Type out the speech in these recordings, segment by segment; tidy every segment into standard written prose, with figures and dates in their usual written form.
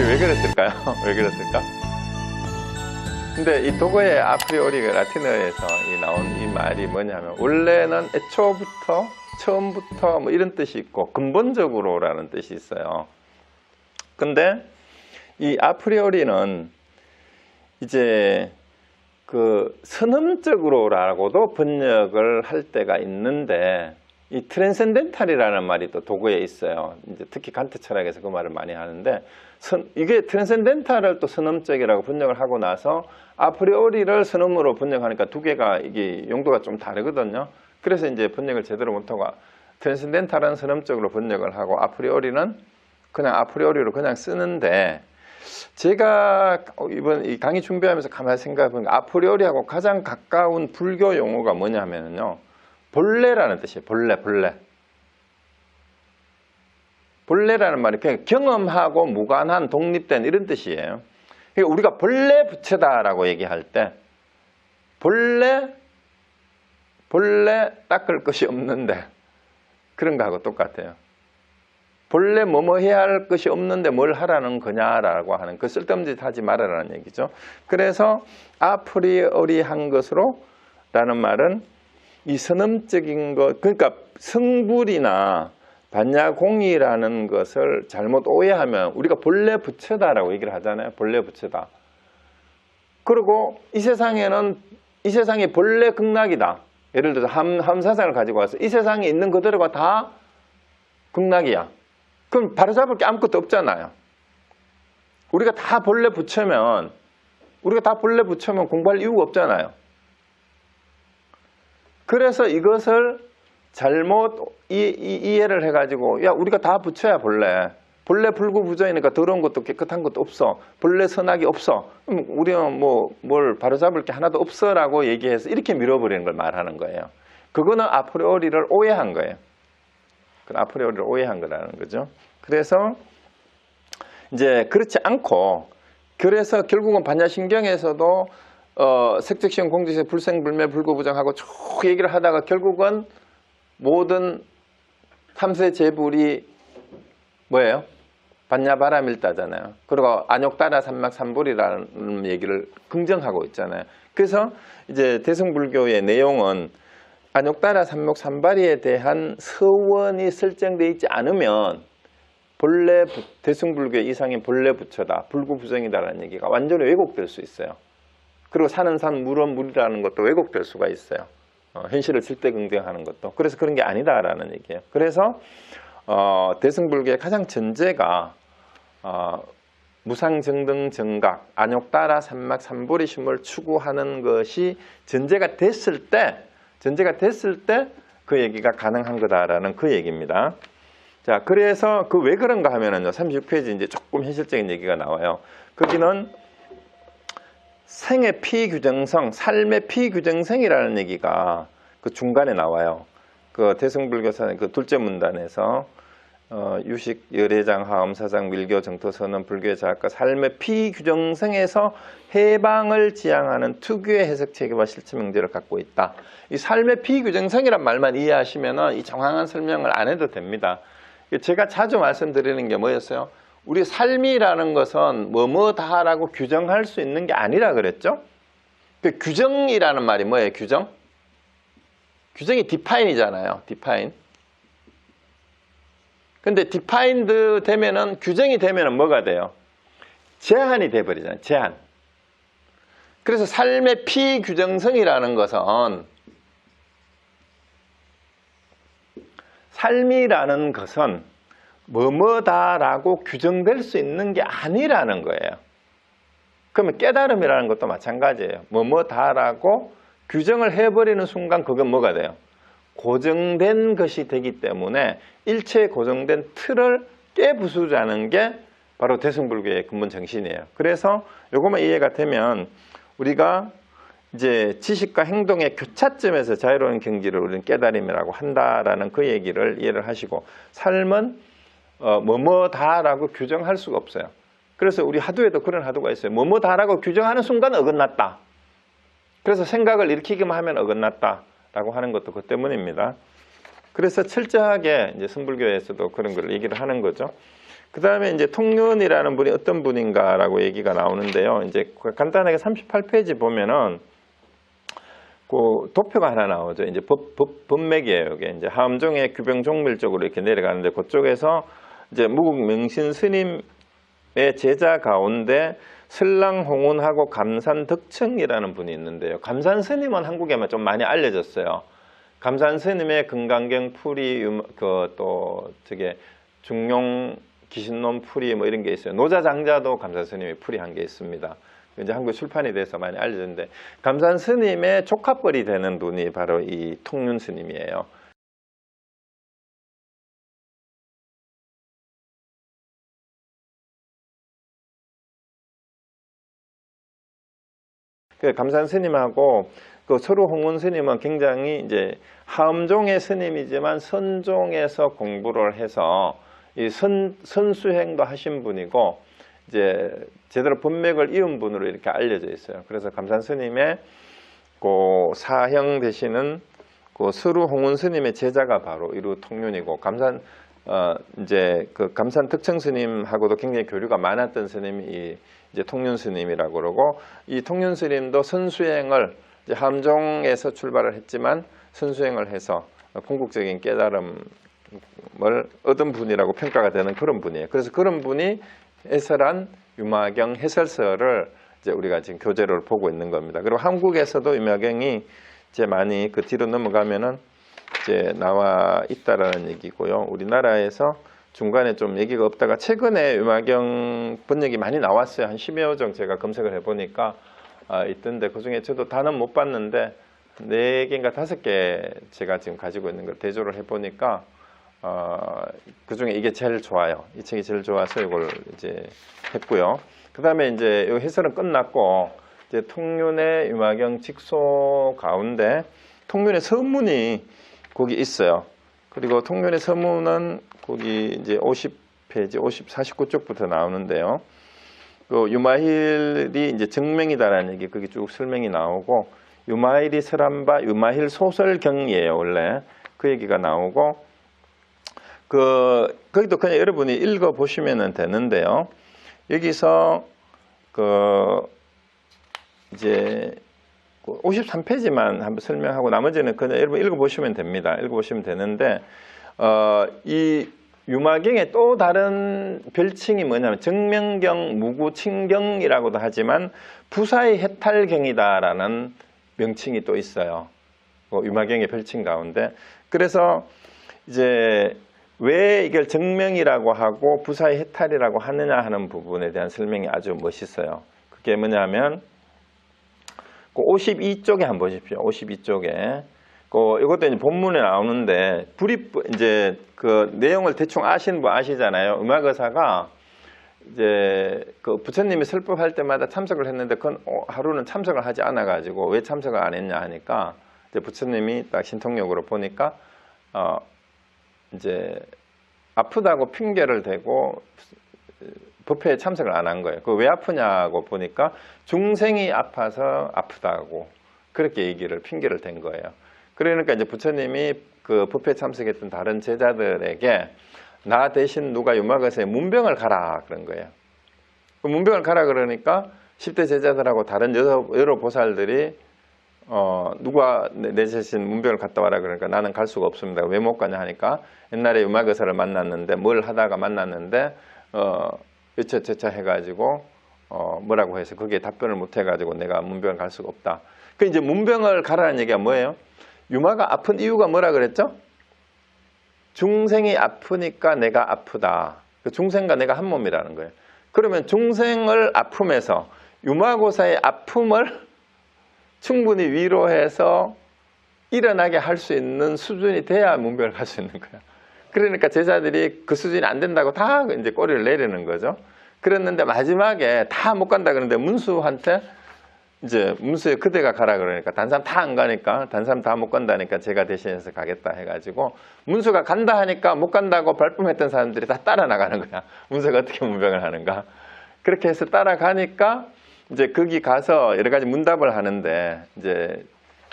왜 그랬을까요? 왜 그랬을까? 근데 이 독어의 아프리오리 라틴어에서 나온 이 말이 뭐냐면, 원래는 애초부터, 처음부터 뭐 이런 뜻이 있고, 근본적으로라는 뜻이 있어요. 근데 이 아프리오리는 이제 그 선언적으로라고도 번역을 할 때가 있는데, 이 트랜센덴탈이라는 말이 또 도구에 있어요. 이제 특히 간트 철학에서 그 말을 많이 하는데, 이게 트랜센덴탈을 또 선언적이라고 번역을 하고 나서 아프리오리를 선언으로 번역하니까 두 개가 이게 용도가 좀 다르거든요. 그래서 이제 번역을 제대로 못하고 트랜센덴탈은 선언적으로 번역을 하고 아프리오리는 그냥 아프리오리로 그냥 쓰는데, 제가 이번 이 강의 준비하면서 가만히 생각해 보니까 아프리오리하고 가장 가까운 불교 용어가 뭐냐면요, 본래라는 뜻이에요. 본래. 본래라는 말이 그냥 경험하고 무관한, 독립된 이런 뜻이에요. 그러니까 우리가 본래 부처다라고 얘기할 때 본래 닦을 것이 없는데, 그런 거하고 똑같아요. 본래 뭐뭐 해야 할 것이 없는데 뭘 하라는 거냐라고 하는, 그 쓸데없는 짓 하지 말아라는 얘기죠. 그래서 아프리오리한 것으로 라는 말은 이 선언적인 것, 그러니까 성불이나 반야공이라는 것을 잘못 오해하면 우리가 본래 부처다라고 얘기를 하잖아요. 본래 부처다. 그리고 이 세상이 본래 극락이다. 예를 들어서 함사상을 가지고 와서 이 세상에 있는 그대로가 다 극락이야. 그럼 바로잡을 게 아무것도 없잖아요. 우리가 다 본래 부처면 공부할 이유가 없잖아요. 그래서 이것을 잘못 이해를 해가지고, 야, 우리가 다 부처야, 본래 불구부처이니까 더러운 것도 깨끗한 것도 없어. 본래 선악이 없어. 우리는 뭐 뭘 바로잡을 게 하나도 없어라고 얘기해서 이렇게 밀어버리는 걸 말하는 거예요. 그거는 아프리오리를 오해한 거예요. 아프리오리를 오해한 거라는 거죠. 그래서 이제 그렇지 않고, 그래서 결국은 반야신경에서도 색적시험 공지세 불생불매 불구부정하고 쭉 얘기를 하다가 결국은 모든 탐세 재불이 뭐예요? 반야바라밀다잖아요. 그리고 안욕따라 삼막삼불이라는 얘기를 긍정하고 있잖아요. 그래서 이제 대승불교의 내용은 안욕따라 삼목삼바리에 대한 서원이 설정되어 있지 않으면 본래 대승불교의 이상인 본래 부처다, 불구부정이다라는 얘기가 완전히 왜곡될 수 있어요. 그리고 산은 산, 물은 물이라는 것도 왜곡될 수가 있어요. 현실을 절대 긍정하는 것도. 그래서 그런 게 아니다라는 얘기예요. 그래서 대승불교의 가장 전제가 무상정등정각, 안욕따라 삼막삼보리심을 추구하는 것이 전제가 됐을 때 그 얘기가 가능한 거다라는 그 얘기입니다. 자, 그래서 그 왜 그런가 하면은요, 36페이지 이제 조금 현실적인 얘기가 나와요. 거기는 생의 피규정성, 삶의 피규정성이라는 얘기가 그 중간에 나와요. 그 대승불교사의 그 둘째 문단에서 유식, 열애장, 하엄, 사장, 밀교, 정토선언, 불교의 자학과 삶의 피규정성에서 해방을 지향하는 특유의 해석 체계와 실체 명제를 갖고 있다. 이 삶의 피규정성이란 말만 이해하시면은 이 정확한 설명을 안 해도 됩니다. 제가 자주 말씀드리는 게 뭐였어요? 우리 삶이라는 것은 뭐뭐다라고 규정할 수 있는 게 아니라 그랬죠? 그 규정이라는 말이 뭐예요? 규정? 규정이 디파인이잖아요. 디파인. 근데 디파인드 되면은, 규정이 되면은 뭐가 돼요? 제한이 돼버리잖아요. 제한. 그래서 삶의 피규정성이라는 것은, 삶이라는 것은 뭐뭐다라고 규정될 수 있는 게 아니라는 거예요. 그러면 깨달음이라는 것도 마찬가지예요. 뭐뭐다라고 규정을 해버리는 순간 그건 뭐가 돼요? 고정된 것이 되기 때문에 일체의 고정된 틀을 깨부수자는 게 바로 대승불교의 근본 정신이에요. 그래서 이것만 이해가 되면 우리가 이제 지식과 행동의 교차점에서 자유로운 경지를 우리는 깨달음이라고 한다라는 그 얘기를 이해를 하시고, 삶은 뭐뭐다라고 규정할 수가 없어요. 그래서 우리 하두에도 그런 하두가 있어요. 뭐뭐다라고 규정하는 순간 어긋났다. 그래서 생각을 일으키기만 하면 어긋났다라고 하는 것도 그 때문입니다. 그래서 철저하게 이제 선불교에서도 그런 걸 얘기를 하는 거죠. 그 다음에 이제 통륜이라는 분이 어떤 분인가라고 얘기가 나오는데요. 이제 간단하게 38페이지 보면은 그 도표가 하나 나오죠. 이제 법맥이에요. 이게 이제 하암종의 규병 종밀적으로 이렇게 내려가는데 그쪽에서 이제 무국 명신 스님의 제자 가운데 설랑 홍운하고 감산 덕청이라는 분이 있는데요. 감산 스님은 한국에만 좀 많이 알려졌어요. 감산 스님의 금강경 풀이 또 저게 중용 기신론 풀이 뭐 이런 게 있어요. 노자장자도 감산 스님이 풀이 한 게 있습니다. 이제 한국 출판이 돼서 많이 알려졌는데 감산 스님의 조카뻘이 되는 분이 바로 이 통륜 스님이에요. 그 감산 스님하고 그 서로 홍운 스님은 굉장히 이제 하음종의 스님이지만 선종에서 공부를 해서 이 선수행도 하신 분이고 이제 제대로 법맥을 이은 분으로 이렇게 알려져 있어요. 그래서 감산 스님의 그 사형 되시는 그 서루 홍운 스님의 제자가 바로 이루 통륜이고 이제 그 감산 덕청 스님하고도 굉장히 교류가 많았던 스님이 이제 통륜 스님이라고 그러고 이 통륜 스님도 선수행을 이제 함종에서 출발을 했지만 선수행을 해서 궁극적인 깨달음을 얻은 분이라고 평가가 되는 그런 분이에요. 그래서 그런 분이 해설한 유마경 해설서를 이제 우리가 지금 교재로 보고 있는 겁니다. 그리고 한국에서도 유마경이 이제 많이 그 뒤로 넘어가면은 이제 나와 있다라는 얘기고요. 우리나라에서 중간에 좀 얘기가 없다가 최근에 유마경 번역이 많이 나왔어요. 한 10여 정 제가 검색을 해보니까 있던데 그 중에 저도 다는 못 봤는데 4개인가 5개 제가 지금 가지고 있는 걸 대조를 해보니까 그 중에 이게 제일 좋아요. 이 책이 제일 좋아서 이걸 이제 했고요. 그 다음에 이제 이 해설은 끝났고 이제 통륜의 유마경 직소 가운데 통륜의 서문이 거기 있어요. 그리고 통륜의 서문은 거기 이제 50페이지, 49쪽부터 나오는데요. 그 유마힐이 이제 정명이다라는 얘기 거기 쭉 설명이 나오고 유마힐이 설한 바 유마힐 소설경이에요. 원래 그 얘기가 나오고 거기도 그냥 여러분이 읽어 보시면 되는데요. 여기서 이제 53페이지만 한번 설명하고 나머지는 그냥 여러분 읽어보시면 됩니다. 읽어보시면 되는데 이 유마경의 또 다른 별칭이 뭐냐면 정명경, 무구친경이라고도 하지만 부사의 해탈경이다라는 명칭이 또 있어요. 유마경의 별칭 가운데. 그래서 이제 왜 이걸 정명이라고 하고 부사의 해탈이라고 하느냐 하는 부분에 대한 설명이 아주 멋있어요. 그게 뭐냐면 52쪽에 한번 보십시오. 52쪽에. 이것도 이제 본문에 나오는데, 이제 그 내용을 대충 아시는 분 아시잖아요. 음악의사가 이제 그 부처님이 설법할 때마다 참석을 했는데, 그건 하루는 참석을 하지 않아가지고, 왜 참석을 안 했냐 하니까, 이제 부처님이 딱 신통력으로 보니까, 이제 아프다고 핑계를 대고, 법회에 참석을 안 한 거예요. 왜 아프냐고 보니까 중생이 아파서 아프다고 그렇게 핑계를 댄 거예요. 그러니까 이제 부처님이 그 법회에 참석했던 다른 제자들에게 나 대신 누가 유마거사에 문병을 가라 그런 거예요. 그 문병을 가라 그러니까 10대 제자들하고 다른 여러 보살들이 누가 내 대신 문병을 갔다 와라 그러니까 나는 갈 수가 없습니다. 왜 못 가냐 하니까 옛날에 유마거사를 만났는데 뭘 하다가 만났는데 여차저차 해가지고 뭐라고 해서 거기에 답변을 못 해가지고 내가 문병을 갈 수가 없다. 그 이제 문병을 가라는 얘기가 뭐예요? 유마가 아픈 이유가 뭐라 그랬죠? 중생이 아프니까 내가 아프다. 그 중생과 내가 한 몸이라는 거예요. 그러면 중생을 아픔에서 유마고사의 아픔을 충분히 위로해서 일어나게 할 수 있는 수준이 돼야 문병을 갈 수 있는 거예요. 그러니까 제자들이 그 수준이 안 된다고 다 이제 꼬리를 내리는 거죠. 그랬는데 마지막에 다 못 간다 그러는데 문수한테 이제 문수에 그대가 가라 그러니까 다른 사람 다 안 가니까 다른 사람 다 못 간다니까 제가 대신해서 가겠다 해가지고 문수가 간다 하니까 못 간다고 발품했던 사람들이 다 따라 나가는 거야. 문수가 어떻게 문병을 하는가. 그렇게 해서 따라가니까 이제 거기 가서 여러 가지 문답을 하는데 이제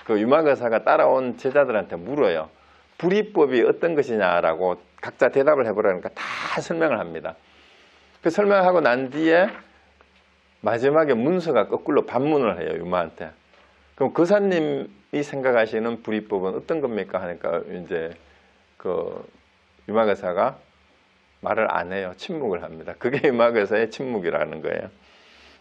그 유마거사가 따라온 제자들한테 물어요. 불이법이 어떤 것이냐라고 각자 대답을 해보라니까 다 설명을 합니다. 그 설명하고 난 뒤에 마지막에 문서가 거꾸로 반문을 해요, 유마한테. 그럼 거사님이 생각하시는 불이법은 어떤 겁니까? 하니까 이제 그 유마거사가 말을 안 해요. 침묵을 합니다. 그게 유마거사의 침묵이라는 거예요.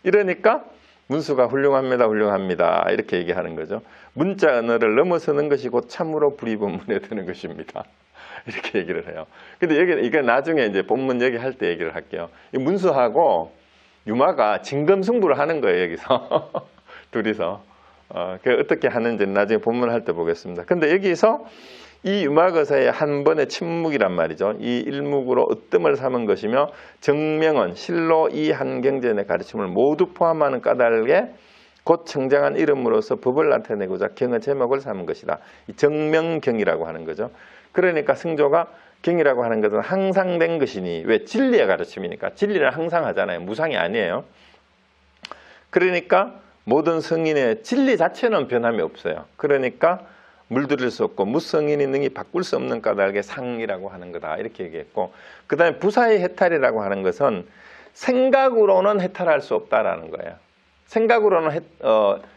이러니까 문수가 훌륭합니다, 훌륭합니다. 이렇게 얘기하는 거죠. 문자 언어를 넘어서는 것이 곧 참으로 불이법문에 드는 것입니다. 이렇게 얘기를 해요. 근데 여기, 이게 나중에 이제 본문 얘기할 때 얘기를 할게요. 이 문수하고 유마가 진검승부를 하는 거예요, 여기서. 둘이서. 어떻게 하는지 나중에 본문 할 때 보겠습니다. 근데 여기서 이 유마거사의 한 번의 침묵이란 말이죠. 이 일묵으로 으뜸을 삼은 것이며 정명은 실로 이 한경전의 가르침을 모두 포함하는 까닭에 곧 청정한 이름으로서 법을 나타내고자 경의 제목을 삼은 것이다. 이 정명경이라고 하는 거죠. 그러니까 승조가 경이라고 하는 것은 항상된 것이니, 왜? 진리의 가르침이니까. 진리는 항상 하잖아요. 무상이 아니에요. 그러니까 모든 성인의 진리 자체는 변함이 없어요. 그러니까 물들일 수 없고 무성인이 능히 바꿀 수 없는 까닭의 상이라고 하는 거다. 이렇게 얘기했고, 그 다음에 부사의 해탈이라고 하는 것은 생각으로는 해탈할 수 없다라는 거예요.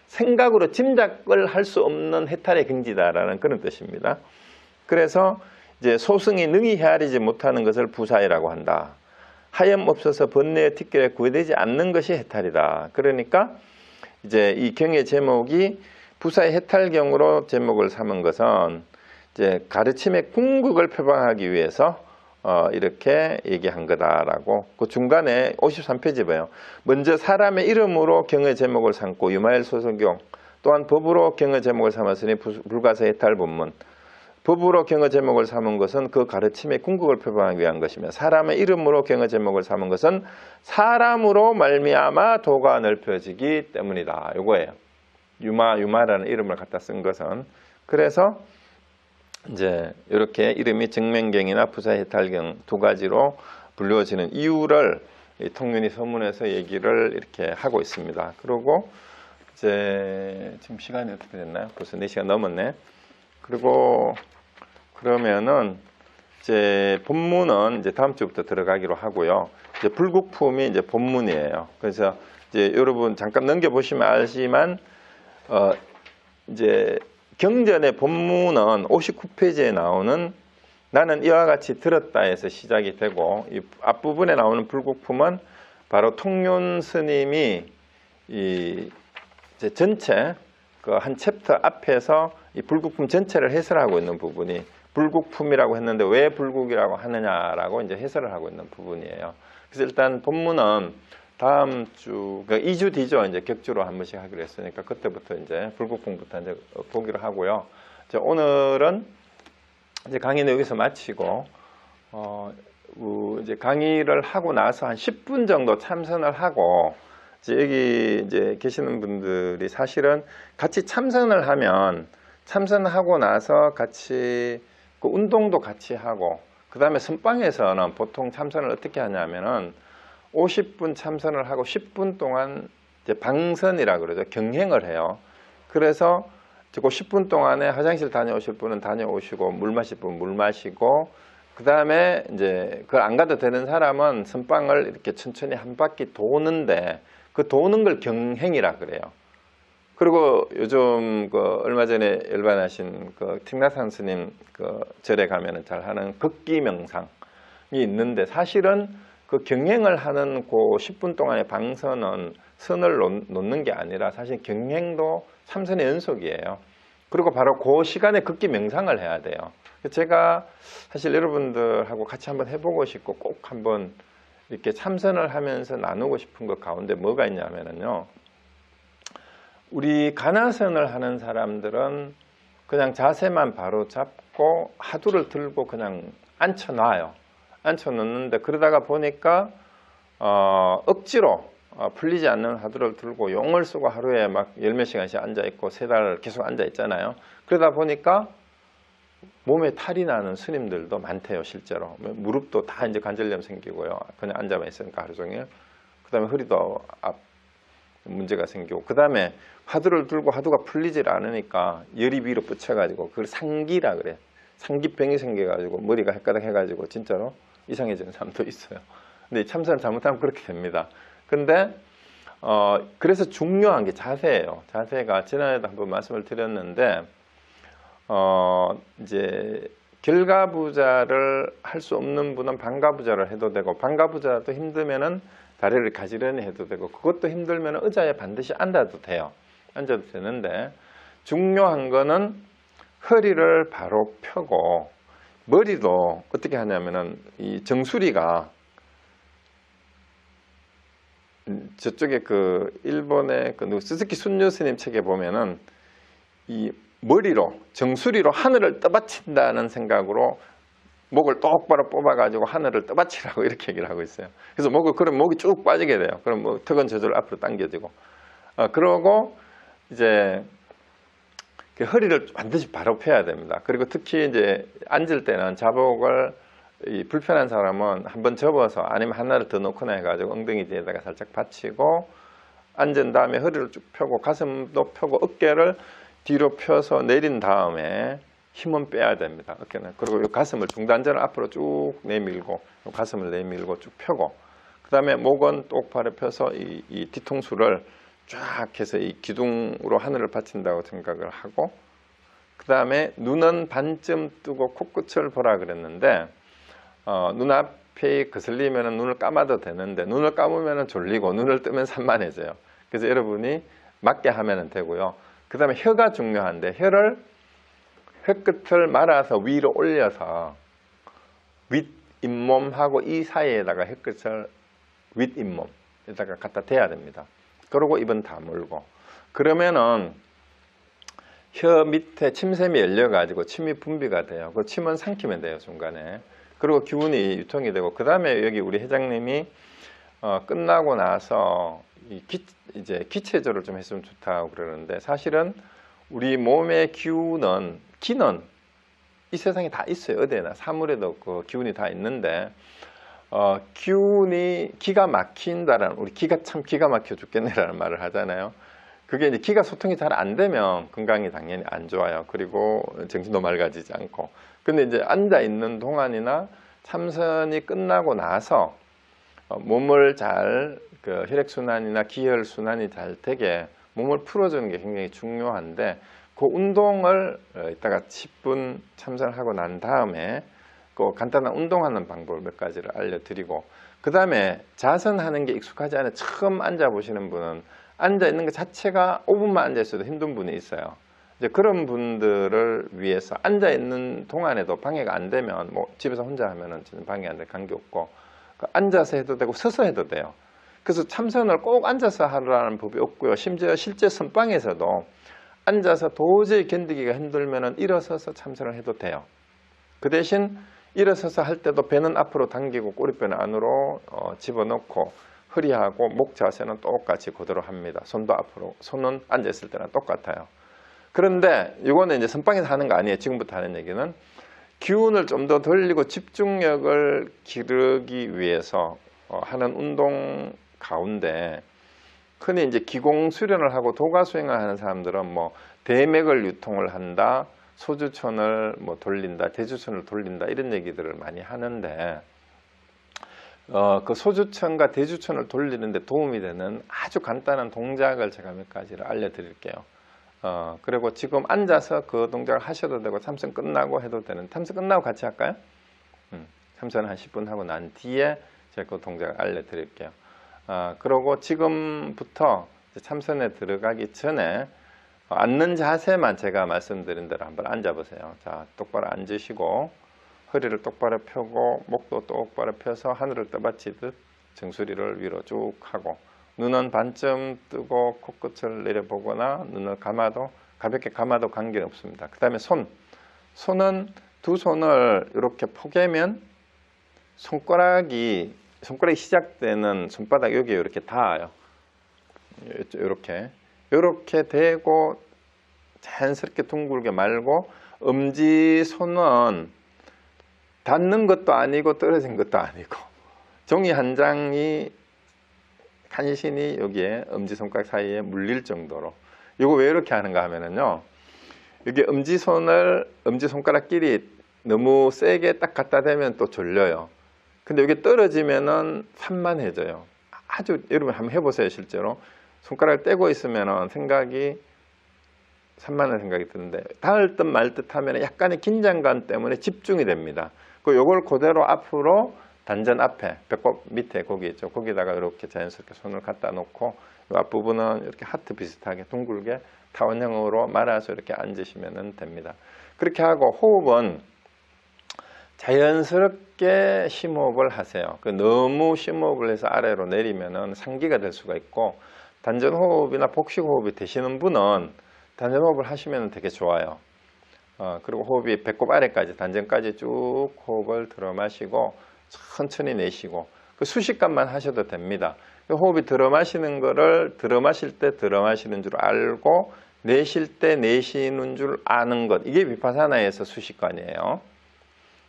생각으로 짐작을 할 수 없는 해탈의 경지다라는 그런 뜻입니다. 그래서 이제 소승이 능히 헤아리지 못하는 것을 부사이라고 한다. 하염없어서 번뇌의 틱결에 구애되지 않는 것이 해탈이다. 그러니까 이제 이 경의 제목이 부사의 해탈경으로 제목을 삼은 것은 이제 가르침의 궁극을 표방하기 위해서 이렇게 얘기한 거다라고. 그 중간에 53페이지 봐요. 먼저 사람의 이름으로 경의 제목을 삼고 유마엘 소성경, 또한 법으로 경의 제목을 삼았으니 불가사 해탈 본문. 법으로 경의 제목을 삼은 것은 그 가르침의 궁극을 표방하기 위한 것이며, 사람의 이름으로 경의 제목을 삼은 것은 사람으로 말미암아 도가 넓혀지기 때문이다. 요거예요. 유마라는 이름을 갖다 쓴 것은. 그래서 이제 이렇게 이름이 정명경이나 부사해탈경 두 가지로 불리워지는 이유를 통윤이 서문에서 얘기를 이렇게 하고 있습니다. 그리고 이제 지금 시간이 어떻게 됐나요? 벌써 4시간 넘었네. 그리고 그러면은 이제 본문은 이제 다음 주부터 들어가기로 하고요. 이제 불국품이 이제 본문이에요. 그래서 이제 여러분 잠깐 넘겨보시면 알지만 이제 경전의 본문은 59페이지에 나오는 나는 이와 같이 들었다에서 시작이 되고, 이 앞부분에 나오는 불국품은 바로 통윤 스님이 이 이제 전체 그 한 챕터 앞에서 이 불국품 전체를 해설하고 있는 부분이 불국품이라고 했는데 왜 불국이라고 하느냐라고 이제 해설을 하고 있는 부분이에요. 그래서 일단 본문은 다음 주, 그러니까 2주 뒤죠. 이제 격주로 한 번씩 하기로 했으니까 그때부터 이제 불국품부터 이제 보기로 하고요. 이제 오늘은 이제 강의는 여기서 마치고, 이제 강의를 하고 나서 한 10분 정도 참선을 하고, 이제 여기 이제 계시는 분들이 사실은 같이 참선을 하면 참선하고 나서 같이 그 운동도 같이 하고, 그 다음에 선방에서는 보통 참선을 어떻게 하냐면은 50분 참선을 하고 10분 동안 이제 방선이라 그러죠. 경행을 해요. 그래서 그 10분 동안에 화장실 다녀오실 분은 다녀오시고, 물 마실 분은 물 마시고, 그 다음에 이제 그걸 안 가도 되는 사람은 선방을 이렇게 천천히 한 바퀴 도는데, 그 도는 걸 경행이라 그래요. 그리고 요즘 그 얼마 전에 열반하신 그 틱나산 스님 그 절에 가면은 잘 하는 극기 명상이 있는데, 사실은 그 경행을 하는 그 10분 동안의 방선은 선을 놓는 게 아니라 사실 경행도 참선의 연속이에요. 그리고 바로 그 시간에 극기 명상을 해야 돼요. 제가 사실 여러분들하고 같이 한번 해보고 싶고 꼭 한번 이렇게 참선을 하면서 나누고 싶은 것 가운데 뭐가 있냐면요. 우리 가나선을 하는 사람들은 그냥 자세만 바로 잡고 하두를 들고 그냥 앉혀놔요. 앉혀놓는데, 그러다가 보니까 억지로 풀리지 않는 하두를 들고 용을 쓰고 하루에 막 10몇 시간씩 앉아있고 3달 계속 앉아있잖아요. 그러다 보니까 몸에 탈이 나는 스님들도 많대요. 실제로 무릎도 다 이제 관절염 생기고요. 그냥 앉아만 있으니까 하루 종일. 그 다음에 허리도 문제가 생기고, 그 다음에 하두를 들고 하두가 풀리질 않으니까 열이 위로 뻗쳐가지고 그걸 상기라 그래. 상기병이 생겨가지고 머리가 헷가닥 해가지고 진짜로 이상해지는 사람도 있어요. 근데 참선을 잘못하면 그렇게 됩니다. 근데 그래서 중요한 게 자세예요. 자세가 지난해도 한번 말씀을 드렸는데 이제 결가부자를 할 수 없는 분은 반가부자를 해도 되고, 반가부자도 힘들면은 다리를 가지런히 해도 되고, 그것도 힘들면 의자에 반드시 앉아도 돼요. 앉아도 되는데, 중요한 거는 허리를 바로 펴고, 머리도 어떻게 하냐면은 이 정수리가 저쪽에 그 일본의 그 스즈키 순요 스님 책에 보면은 이 머리로 정수리로 하늘을 떠받친다는 생각으로 목을 똑바로 뽑아가지고 하늘을 떠받치라고 이렇게 얘기를 하고 있어요. 그래서 그럼 목이 쭉 빠지게 돼요. 그럼 뭐 턱은 저절로 앞으로 당겨지고, 그러고 이제 허리를 반드시 바로 펴야 됩니다. 그리고 특히 이제 앉을 때는 자복을 불편한 사람은 한번 접어서 아니면 하나를 더 놓거나 해가지고 엉덩이 뒤에다가 살짝 받치고 앉은 다음에 허리를 쭉 펴고 가슴도 펴고 어깨를 뒤로 펴서 내린 다음에 힘은 빼야 됩니다. 어깨는. 그리고 이 가슴을 중단전을 앞으로 쭉 내밀고 가슴을 내밀고 쭉 펴고, 그 다음에 목은 똑바로 펴서 이 뒤통수를 쫙 해서 이 기둥으로 하늘을 받친다고 생각을 하고, 그 다음에 눈은 반쯤 뜨고 코끝을 보라 그랬는데, 눈앞에 거슬리면 눈을 감아도 되는데 눈을 감으면 졸리고 눈을 뜨면 산만해져요. 그래서 여러분이 맞게 하면 되고요. 그 다음에 혀가 중요한데, 혀끝을 말아서 위로 올려서 윗잇몸하고 이 사이에다가 혀끝을 윗잇몸에다가 갖다 대야 됩니다. 그리고 입은 다물고, 그러면은 혀 밑에 침샘이 열려가지고 침이 분비가 돼요. 그 침은 삼키면 돼요, 중간에. 그리고 기운이 유통이 되고, 그 다음에 여기 우리 회장님이 끝나고 나서 이제 기체조를 좀 했으면 좋다고 그러는데, 사실은 우리 몸의 기는 이 세상에 다 있어요. 어디에나 사물에도 그 기운이 다 있는데, 기가 막힌다라는, 우리 기가 참 기가 막혀 죽겠네라는 말을 하잖아요. 그게 이제 기가 소통이 잘 안 되면 건강이 당연히 안 좋아요. 그리고 정신도 맑아지지 않고. 근데 이제 앉아 있는 동안이나 참선이 끝나고 나서 몸을 잘 혈액순환이나 기혈순환이 잘 되게 몸을 풀어주는 게 굉장히 중요한데, 그 운동을 이따가 10분 참선하고 난 다음에 그 간단한 운동하는 방법을 몇 가지를 알려드리고, 그 다음에 자선하는 게 익숙하지 않아요. 처음 앉아보시는 분은 앉아 있는 것 자체가 5분만 앉아 있어도 힘든 분이 있어요. 이제 그런 분들을 위해서 앉아 있는 동안에도 방해가 안 되면, 뭐 집에서 혼자 하면은 방해 안 돼 관계 없고, 앉아서 해도 되고 서서 해도 돼요. 그래서 참선을 꼭 앉아서 하라는 법이 없고요. 심지어 실제 선방에서도 앉아서 도저히 견디기가 힘들면은 일어서서 참선을 해도 돼요. 그 대신 일어서서 할 때도 배는 앞으로 당기고 꼬리뼈는 안으로 집어넣고, 허리하고 목 자세는 똑같이 그대로 합니다. 손도 앞으로, 손은 앉아있을 때랑 똑같아요. 그런데 이거는 이제 선방에서 하는 거 아니에요. 지금부터 하는 얘기는 기운을 좀 더 돌리고 집중력을 기르기 위해서 하는 운동 가운데, 흔히 이제 기공 수련을 하고 도가 수행을 하는 사람들은 뭐 대맥을 유통을 한다, 소주천을 뭐 돌린다, 대주천을 돌린다, 이런 얘기들을 많이 하는데, 그 소주천과 대주천을 돌리는데 도움이 되는 아주 간단한 동작을 제가 몇 가지를 알려드릴게요. 그리고 지금 앉아서 그 동작을 하셔도 되고, 참선 끝나고 해도 되는, 참선 끝나고 같이 할까요? 참선 한 10분 하고 난 뒤에 제가 그 동작을 알려드릴게요. 그리고 지금부터 참선에 들어가기 전에 앉는 자세만 제가 말씀드린 대로 한번 앉아보세요. 자, 똑바로 앉으시고 허리를 똑바로 펴고 목도 똑바로 펴서 하늘을 떠받치듯 정수리를 위로 쭉 하고, 눈은 반쯤 뜨고 코끝을 내려보거나 눈을 감아도, 가볍게 감아도 관계는 없습니다. 그 다음에 손은 두 손을 이렇게 포개면 손가락이 시작되는 손바닥 여기에 이렇게 닿아요. 이렇게 대고 자연스럽게 둥글게 말고, 엄지손은 닿는 것도 아니고 떨어진 것도 아니고, 종이 한 장이 간신히 여기에 엄지손가락 사이에 물릴 정도로. 이거 왜 이렇게 하는가 하면은요, 이게 엄지손가락끼리 너무 세게 딱 갖다 대면 또 졸려요. 근데 이게 떨어지면은 산만해져요. 아주 여러분 한번 해보세요. 실제로 손가락을 떼고 있으면은 생각이 산만한 생각이 드는데 닿을 듯 말 듯 하면 약간의 긴장감 때문에 집중이 됩니다. 요걸 그대로 앞으로 단전 앞에 배꼽 밑에 거기 있죠. 거기다가 이렇게 자연스럽게 손을 갖다 놓고 이 앞부분은 이렇게 하트 비슷하게 둥글게 타원형으로 말아서 이렇게 앉으시면 됩니다. 그렇게 하고 호흡은 자연스럽게 심호흡을 하세요. 너무 심호흡을 해서 아래로 내리면은 상기가 될 수가 있고, 단전호흡이나 복식호흡이 되시는 분은 단전호흡을 하시면 되게 좋아요. 그리고 호흡이 배꼽 아래까지 단전까지 쭉 호흡을 들어 마시고 천천히 내쉬고 수식관만 하셔도 됩니다. 호흡이 들어 마시는 거를 들어 마실 때 들어 마시는 줄 알고 내쉴 때 내쉬는 줄 아는 것, 이게 비파사나에서 수식관이에요.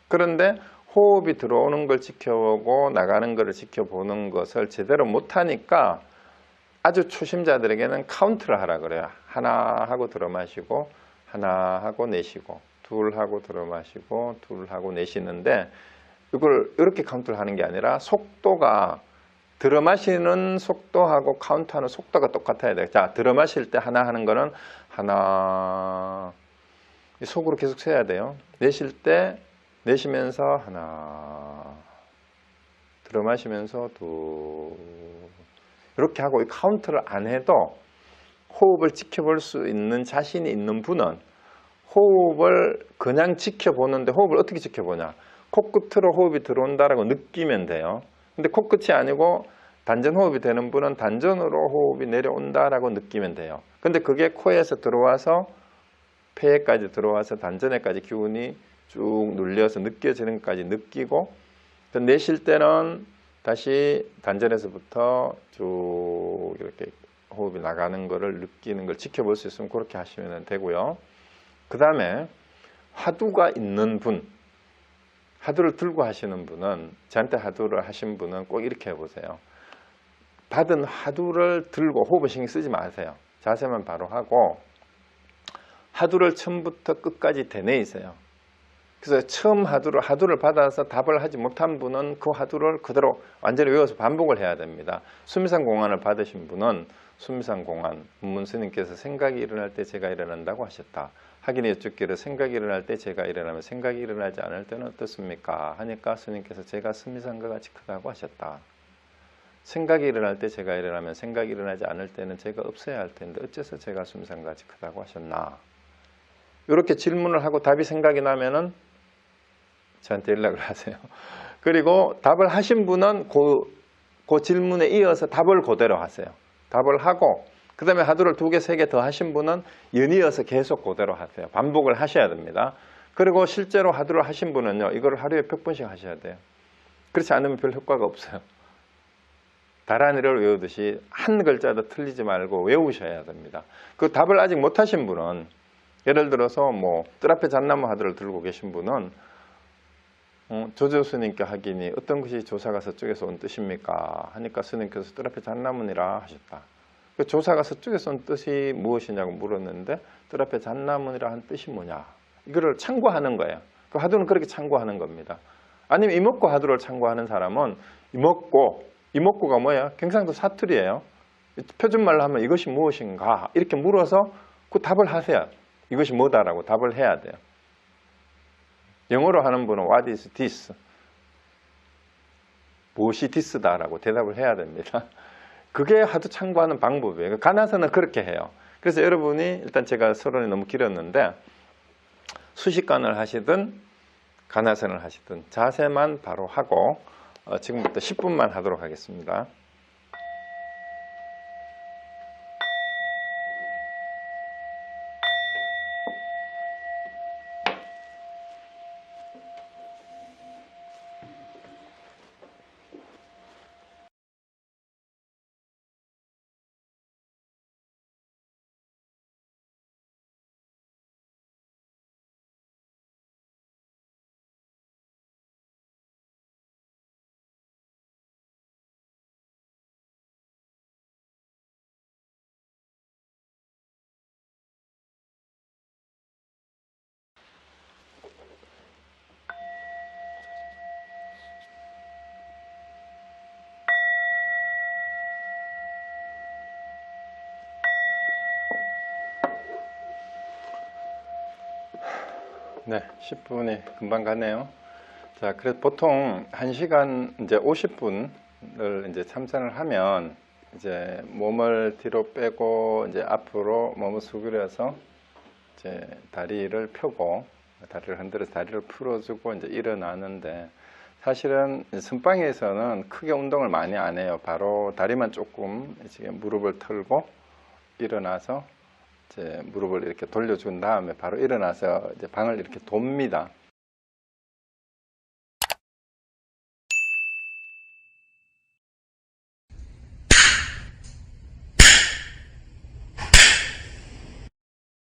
그런데 호흡이 들어오는 걸 지켜보고 나가는 것을 지켜보는 것을 제대로 못하니까 아주 초심자들에게는 카운트를 하라 그래요. 하나 하고 들어 마시고 하나 하고 내쉬고 둘 하고 들어 마시고 둘 하고 내쉬는데, 이걸 이렇게 카운트를 하는 게 아니라 속도가 들어 마시는 속도하고 카운트하는 속도가 똑같아야 돼요. 자, 들어 마실 때 하나 하는 거는 하나, 속으로 계속 세야 돼요. 내쉴 때 내쉬면서 하나, 들어 마시면서 둘, 이렇게 하고 카운트를 안 해도 호흡을 지켜볼 수 있는 자신이 있는 분은 호흡을 그냥 지켜보는데, 호흡을 어떻게 지켜보냐, 코끝으로 호흡이 들어온다라고 느끼면 돼요. 근데 코끝이 아니고 단전 호흡이 되는 분은 단전으로 호흡이 내려온다라고 느끼면 돼요. 근데 그게 코에서 들어와서 폐에까지 들어와서 단전에까지 기운이 쭉 눌려서 느껴지는 것까지 느끼고, 내쉴 때는 다시 단전에서부터 쭉 이렇게 호흡이 나가는 것을 느끼는 걸 지켜볼 수 있으면 그렇게 하시면 되고요. 그 다음에 화두가 있는 분, 화두를 들고 하시는 분은, 저한테 화두를 하신 분은 꼭 이렇게 해보세요. 받은 화두를 들고 호흡을 신경 쓰지 마세요. 자세만 바로 하고 화두를 처음부터 끝까지 되뇌이세요. 그래서 처음 화두를 받아서 답을 하지 못한 분은 그 화두를 그대로 완전히 외워서 반복을 해야 됩니다. 수미상공안을 받으신 분은 수미상공안, 문스님께서 생각이 일어날 때 제가 일어난다고 하셨다. 하기는 여쭙기를 생각이 일어날 때 제가 일어나면 생각이 일어나지 않을 때는 어떻습니까? 하니까 스님께서 제가 수미상과 같이 크다고 하셨다. 생각이 일어날 때 제가 일어나면 생각이 일어나지 않을 때는 제가 없어야 할 텐데 어째서 제가 수미상과 같이 크다고 하셨나? 이렇게 질문을 하고 답이 생각이 나면은 저한테 연락을 하세요. 그리고 답을 하신 분은 그 질문에 이어서 답을 그대로 하세요. 답을 하고 그 다음에 화두를 2개, 3개 더 하신 분은 연이어서 계속 그대로 하세요. 반복을 하셔야 됩니다. 그리고 실제로 화두를 하신 분은요, 이걸 하루에 100번씩 하셔야 돼요. 그렇지 않으면 별 효과가 없어요. 다란이를 외우듯이 한 글자도 틀리지 말고 외우셔야 됩니다. 그 답을 아직 못 하신 분은, 예를 들어서 뜰 앞에 잣나무 화두를 들고 계신 분은 조조 스님께 하기니 어떤 것이 조사가 서쪽에서 온 뜻입니까? 하니까 스님께서 뜰 앞에 잣나무니라 하셨다. 그 조사가 서쪽에서 온 뜻이 무엇이냐고 물었는데 뜰 앞에 잣나무니라 한 뜻이 뭐냐? 이거를 참고하는 거예요. 그 화두는 그렇게 참고하는 겁니다. 아니면 이목구 화두를 참고하는 사람은 이목구가 뭐예요? 경상도 사투리예요. 표준말로 하면 이것이 무엇인가? 이렇게 물어서 그 답을 하세요. 이것이 뭐다라고 답을 해야 돼요. 영어로 하는 분은 What is this? 무엇이 this다라고 대답을 해야 됩니다. 그게 화두 참고하는 방법이에요. 가나서는 그렇게 해요. 그래서 여러분이 일단 제가 서론이 너무 길었는데 수식관을 하시든 가나선을 하시든 자세만 바로 하고 지금부터 10분만 하도록 하겠습니다. 네, 10분이 금방 가네요. 자, 그래서 보통 1시간 이제 50분을 이제 참선을 하면 이제 몸을 뒤로 빼고 이제 앞으로 몸을 수그려서 이제 다리를 펴고 다리를 흔들어서 다리를 풀어주고 이제 일어나는데, 사실은 선방에서는 크게 운동을 많이 안 해요. 바로 다리만 조금 이제 무릎을 털고 일어나서 이제 무릎을 이렇게 돌려준 다음에 바로 일어나서 이제 방을 이렇게 돕니다.